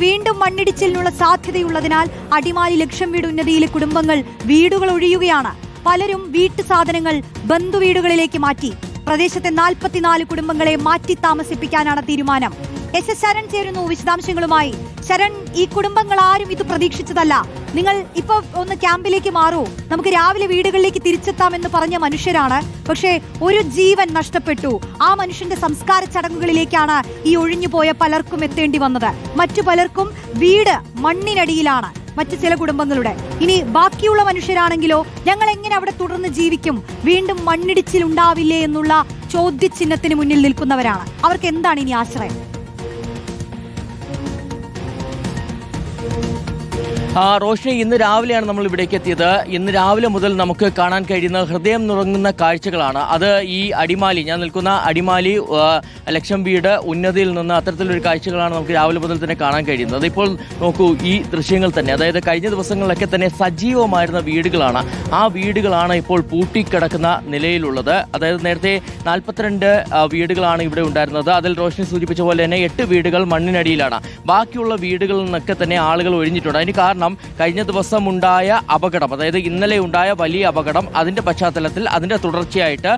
വീണ്ടും മണ്ണിടിച്ചിലിനുള്ള സാധ്യതയുള്ളതിനാൽ അടിമാലി ലക്ഷം വീട് ഉന്നതിയിലെ കുടുംബങ്ങൾ വീടുകൾ ഒഴിയുകയാണ്. പലരും വീട്ടു സാധനങ്ങൾ ബന്ധുവീടുകളിലേക്ക് മാറ്റി. പ്രദേശത്തെ 44 കുടുംബങ്ങളെ മാറ്റി താമസിപ്പിക്കാനാണ് തീരുമാനം. എസ് ശരൺ ചേരുന്നു വിശദാംശങ്ങളുമായി. ശരൺ, ഈ കുടുംബങ്ങൾ ആരും ഇത് പ്രതീക്ഷിച്ചതല്ല. നിങ്ങൾ ഇപ്പൊ ഒന്ന് ക്യാമ്പിലേക്ക് മാറൂ, നമുക്ക് രാവിലെ വീടുകളിലേക്ക് തിരിച്ചെത്താമെന്ന് പറഞ്ഞ മനുഷ്യരാണ്. പക്ഷേ ഒരു ജീവൻ നഷ്ടപ്പെട്ടു. ആ മനുഷ്യന്റെ സംസ്കാര ചടങ്ങുകളിലേക്കാണ് ഈ ഒഴിഞ്ഞുപോയ പലർക്കും എത്തേണ്ടി വന്നത്. മറ്റു പലർക്കും വീട് മണ്ണിനടിയിലാണ്. മറ്റു ചില കുടുംബങ്ങളുടെ ഇനി ബാക്കിയുള്ള മനുഷ്യരാണെങ്കിലോ ഞങ്ങൾ എങ്ങനെ അവിടെ തുടർന്ന് ജീവിക്കും? വീണ്ടും മണ്ണിടിച്ചിൽ ഉണ്ടാവില്ലേ എന്നുള്ള ചോദ്യചിഹ്നത്തിന് മുന്നിൽ നിൽക്കുന്നവരാണ്. അവർക്ക് എന്താണ് ഇനി ആശ്രയം? റോഷ്നി, ഇന്ന് രാവിലെയാണ് നമ്മൾ ഇവിടേക്ക് എത്തിയത്. ഇന്ന് രാവിലെ മുതൽ നമുക്ക് കാണാൻ കഴിയുന്ന ഹൃദയം നുറങ്ങുന്ന കാഴ്ചകളാണ്. അത് ഈ അടിമാലി, ഞാൻ നിൽക്കുന്ന അടിമാലി ലക്ഷം വീട് ഉന്നതിയിൽ നിന്ന് അത്തരത്തിലൊരു കാഴ്ചകളാണ് നമുക്ക് രാവിലെ മുതൽ തന്നെ കാണാൻ കഴിയുന്നത്. ഇപ്പോൾ നോക്കൂ, ഈ ദൃശ്യങ്ങൾ തന്നെ, അതായത് കഴിഞ്ഞ ദിവസങ്ങളിലൊക്കെ തന്നെ സജീവമായിരുന്ന വീടുകളാണ്. ആ വീടുകളാണ് ഇപ്പോൾ പൂട്ടിക്കിടക്കുന്ന നിലയിലുള്ളത്. അതായത് നേരത്തെ 42 വീടുകളാണ് ഇവിടെ ഉണ്ടായിരുന്നത്. അതിൽ റോഷ്നി സൂചിപ്പിച്ച പോലെ തന്നെ 8 വീടുകൾ മണ്ണിനടിയിലാണ്. ബാക്കിയുള്ള വീടുകളിൽ നിന്നൊക്കെ തന്നെ ആളുകൾ ഒഴിഞ്ഞിട്ടുണ്ട്. അതിന് കാരണം കഴിഞ്ഞ ദിവസം ഉണ്ടായ അപകടം, അതായത് ഇന്നലെ ഉണ്ടായ വലിയ അപകടം, അതിന്റെ പശ്ചാത്തലത്തിൽ അതിന്റെ തുടർച്ചയായിട്ട്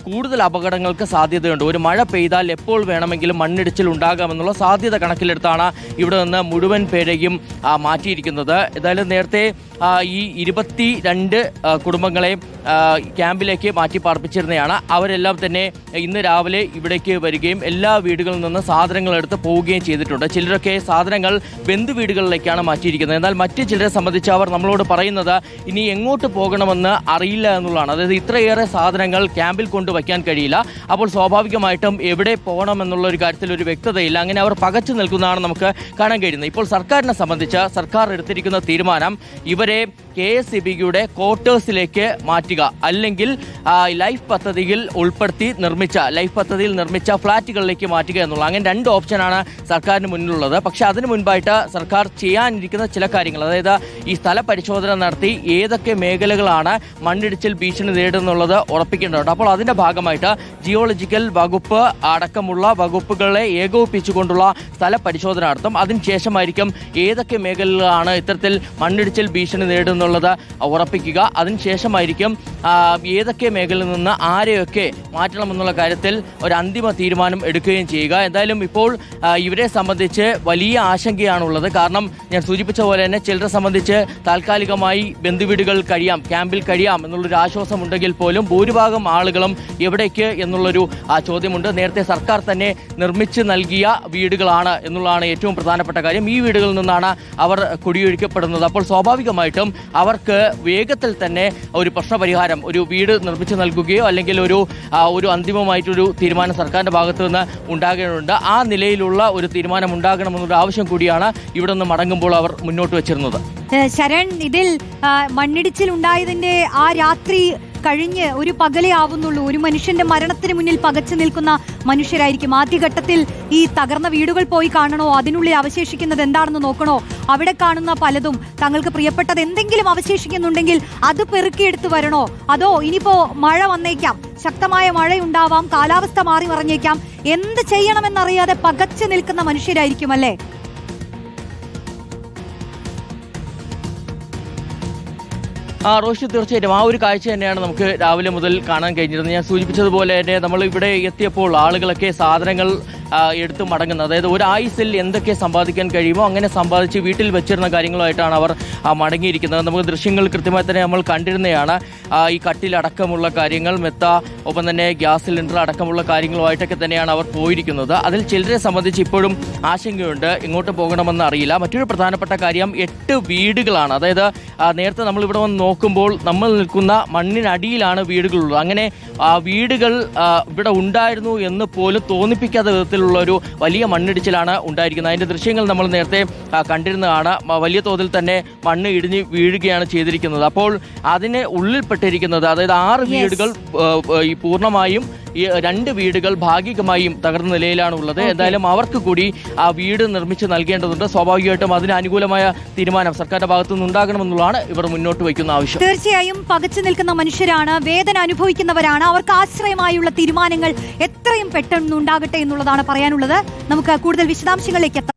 കൂടുതൽ അപകടങ്ങൾക്ക് സാധ്യതയുണ്ട്. ഒരു മഴ പെയ്താൽ എപ്പോൾ വേണമെങ്കിലും മണ്ണിടിച്ചിൽ ഉണ്ടാകാമെന്നുള്ള സാധ്യത കണക്കിലെടുത്താണ് ഇവിടെ നിന്ന് മുഴുവൻ പേരെയും മാറ്റിയിരിക്കുന്നത്. ഏതായാലും നേരത്തെ ഈ 22 കുടുംബങ്ങളെ ക്യാമ്പിലേക്ക് മാറ്റി പാർപ്പിച്ചിരുന്നതാണ്. അവരെല്ലാം തന്നെ ഇന്ന് രാവിലെ ഇവിടേക്ക് വരികയും എല്ലാ വീടുകളിൽ നിന്ന് സാധനങ്ങൾ എടുത്ത് പോവുകയും ചെയ്തിട്ടുണ്ട്. ചിലരൊക്കെ സാധനങ്ങൾ ബന്ധുവീടുകളിലേക്കാണ് മാറ്റിയിരിക്കുന്നത്. എന്നാൽ മറ്റു ചിലരെ സംബന്ധിച്ച് അവർ നമ്മളോട് പറയുന്നത് ഇനി എങ്ങോട്ട് പോകണമെന്ന് അറിയില്ല എന്നുള്ളതാണ്. അതായത് ഇത്രയേറെ സാധനങ്ങൾ ക്യാമ്പിൽ കൊണ്ടുവയ്ക്കാൻ കഴിയില്ല. അപ്പോൾ സ്വാഭാവികമായിട്ടും എവിടെ പോകണമെന്നുള്ള ഒരു കാര്യത്തിൽ ഒരു വ്യക്തതയില്ല. അങ്ങനെ അവർ പകച്ചു നിൽക്കുന്നതാണ് നമുക്ക് കാണാൻ കഴിയുന്നത്. ഇപ്പോൾ സർക്കാരിനെ സംബന്ധിച്ച് സർക്കാർ എടുത്തിരിക്കുന്ന തീരുമാനം ഇവരെ KSEBയുടെ ക്വാർട്ടേഴ്സിലേക്ക് മാറ്റുക, അല്ലെങ്കിൽ ലൈഫ് പദ്ധതിയിൽ നിർമ്മിച്ച ഫ്ളാറ്റുകളിലേക്ക് മാറ്റുക എന്നുള്ള, അങ്ങനെ 2 ഓപ്ഷനാണ് സർക്കാരിന് മുന്നിലുള്ളത്. പക്ഷെ അതിന് മുൻപായിട്ട് സർക്കാർ ചെയ്യാനിരിക്കുന്ന ചില കാര്യങ്ങൾ, അതായത് ഈ സ്ഥല പരിശോധന നടത്തി ഏതൊക്കെ മേഖലകളാണ് മണ്ണിടിച്ചിൽ ഭീഷണി നേരിടുന്നുള്ളത് ഉറപ്പിക്കേണ്ടതുണ്ട്. അപ്പോൾ അതിന്റെ ഭാഗമായിട്ട് ജിയോളജിക്കൽ വകുപ്പ് അടക്കമുള്ള വകുപ്പുകളെ ഏകോപിപ്പിച്ചുകൊണ്ടുള്ള സ്ഥല പരിശോധന നടത്തും. അതിനുശേഷമായിരിക്കും ഏതൊക്കെ മേഖലകളാണ് ഇത്തരത്തിൽ മണ്ണിടിച്ചിൽ ഭീഷണി നേരിടുന്നുള്ളത് ഉറപ്പിക്കുക. അതിനുശേഷമായിരിക്കും ഏതൊക്കെ മേഖലയിൽ നിന്ന് ആരെയൊക്കെ മാറ്റണമെന്നുള്ള കാര്യത്തിൽ ഒരു അന്തിമ തീരുമാനം എടുക്കുകയും ചെയ്യുക. എന്തായാലും ഇപ്പോൾ ഇവരെ സംബന്ധിച്ച് വലിയ ആശങ്കയാണുള്ളത്. കാരണം ഞാൻ സൂചിപ്പിച്ച പോലെ തന്നെ ചിലരെ സംബന്ധിച്ച് താൽക്കാലികമായി ബന്ധുവീടുകൾ കഴിയാം, ക്യാമ്പിൽ കഴിയാം എന്നുള്ളൊരു ആശ്വാസമുണ്ടെങ്കിൽ പോലും ഭൂരിഭാഗം ആളുകളും എവിടേക്ക് എന്നുള്ളൊരു ചോദ്യമുണ്ട്. നേരത്തെ സർക്കാർ തന്നെ നിർമ്മിച്ച് നൽകിയ വീടുകളാണ് എന്നുള്ളതാണ് ഏറ്റവും പ്രധാനപ്പെട്ട കാര്യം. ഈ വീടുകളിൽ നിന്നാണ് അവർ കുടിയൊഴിക്കപ്പെടുന്നത്. അപ്പോൾ സ്വാഭാവികമായിട്ടും അവർക്ക് വേഗത്തിൽ തന്നെ ഒരു പ്രശ്നപരിഹാരം, ഒരു വീട് നിർമ്മിച്ച് നൽകുകയോ അല്ലെങ്കിൽ ഒരു അന്തിമമായിട്ടൊരു തീരുമാനം സർക്കാരിന്റെ ഭാഗത്തു നിന്ന് ഉണ്ടാകേണ്ടതുണ്ട്. ആ നിലയിലുള്ള ഒരു തീരുമാനം ഉണ്ടാകണമെന്നൊരു ആവശ്യം കൂടിയാണ് ഇവിടെ നിന്ന് മടങ്ങുമ്പോൾ അവർ മുന്നോട്ട് വെച്ചിരുന്നത്. ശരൺ, ഇതിൽ മണ്ണിടിച്ചിൽ ഉണ്ടായതിന്റെ ആ രാത്രി കഴിഞ്ഞ് ഒരു പകലേ ആവുന്നുള്ളൂ. ഒരു മനുഷ്യന്റെ മരണത്തിന് മുന്നിൽ പകച്ചു നിൽക്കുന്ന മനുഷ്യരായിരിക്കും. ആദ്യഘട്ടത്തിൽ ഈ തകർന്ന വീടുകൾ പോയി കാണണോ, അതിനുള്ളിൽ അവശേഷിക്കുന്നത് എന്താണെന്ന് നോക്കണോ? അവിടെ കാണുന്ന പലതും തങ്ങൾക്ക് പ്രിയപ്പെട്ടത് എന്തെങ്കിലും അവശേഷിക്കുന്നുണ്ടെങ്കിൽ അത് പെറുക്കിയെടുത്ത് വരണോ? അതോ ഇനിയിപ്പോ മഴ വന്നേക്കാം, ശക്തമായ മഴയുണ്ടാവാം, കാലാവസ്ഥ മാറി മറിഞ്ഞേക്കാം, എന്ത് ചെയ്യണമെന്നറിയാതെ പകച്ചു നിൽക്കുന്ന മനുഷ്യരായിരിക്കും അല്ലേ? റോഷി, തീർച്ചയായിട്ടും ആ ഒരു കാഴ്ച തന്നെയാണ് നമുക്ക് രാവിലെ മുതൽ കാണാൻ കഴിഞ്ഞിരുന്നത്. ഞാൻ സൂചിപ്പിച്ചതുപോലെ തന്നെ നമ്മൾ ഇവിടെ എത്തിയപ്പോൾ ആളുകളൊക്കെ സാധനങ്ങൾ എടുത്ത് മടങ്ങുന്നത്, അതായത് ഒരു ആയുസിൽ എന്തൊക്കെ സമ്പാദിക്കാൻ കഴിയുമോ അങ്ങനെ സമ്പാദിച്ച് വീട്ടിൽ വെച്ചിരുന്ന കാര്യങ്ങളുമായിട്ടാണ് അവർ മടങ്ങിയിരിക്കുന്നത്. നമുക്ക് ദൃശ്യങ്ങൾ കൃത്യമായി തന്നെ നമ്മൾ കണ്ടിരുന്നതാണ്. ഈ കട്ടിലടക്കമുള്ള കാര്യങ്ങൾ, മെത്ത, ഒപ്പം തന്നെ ഗ്യാസ് സിലിണ്ടർ അടക്കമുള്ള കാര്യങ്ങളുമായിട്ടൊക്കെ തന്നെയാണ് അവർ പോയിരിക്കുന്നത്. അതിൽ ചിലരെ സംബന്ധിച്ച് ഇപ്പോഴും ആശങ്കയുണ്ട്, എങ്ങോട്ട് പോകണമെന്ന് അറിയില്ല. മറ്റൊരു പ്രധാനപ്പെട്ട കാര്യം 8 വീടുകളാണ്. അതായത് നേരത്തെ നമ്മൾ ഇവിടെ വന്ന് നോക്കുമ്പോൾ നമ്മൾ നിൽക്കുന്ന മണ്ണിനടിയിലാണ് വീടുകളുള്ളത്. അങ്ങനെ വീടുകൾ ഇവിടെ ഉണ്ടായിരുന്നു എന്ന് പോലും തോന്നിപ്പിക്കാത്ത വിധത്തിലുള്ള ഒരു വലിയ മണ്ണിടിച്ചിലാണ് ഉണ്ടായിരിക്കുന്നത്. അതിന്റെ ദൃശ്യങ്ങൾ നമ്മൾ നേരത്തെ കണ്ടിരുന്നതാണ്. വലിയ തോതിൽ തന്നെ മണ്ണ് ഇടിഞ്ഞ് വീഴുകയാണ് ചെയ്തിരിക്കുന്നത്. അപ്പോൾ അതിന് ഉള്ളിൽപ്പെട്ടിരിക്കുന്നത്, അതായത് 6 വീടുകൾ ഈ പൂർണ്ണമായും, ഈ 2 വീടുകൾ ഭാഗികമായും തകർന്ന നിലയിലാണ് ഉള്ളത്. എന്തായാലും അവർക്ക് കൂടി ആ വീട് നിർമ്മിച്ച് നൽകേണ്ടതുണ്ട്. സ്വാഭാവികമായിട്ടും അതിന് അനുകൂലമായ തീരുമാനം സർക്കാരിന്റെ ഭാഗത്തു നിന്ന് ഉണ്ടാകണമെന്നുള്ളതാണ് ഇവർ മുന്നോട്ട് വയ്ക്കുന്ന ആവശ്യം. തീർച്ചയായും പകച്ചു നിൽക്കുന്ന മനുഷ്യരാണ്, വേദന അനുഭവിക്കുന്നവരാണ്. അവർക്ക് ആശ്രയമായുള്ള തീരുമാനങ്ങൾ എത്രയും പെട്ടെന്ന് ഉണ്ടാകട്ടെ എന്നുള്ളതാണ് പറയാനുള്ളത്. നമുക്ക് കൂടുതൽ വിശദാംശങ്ങളിലേക്ക്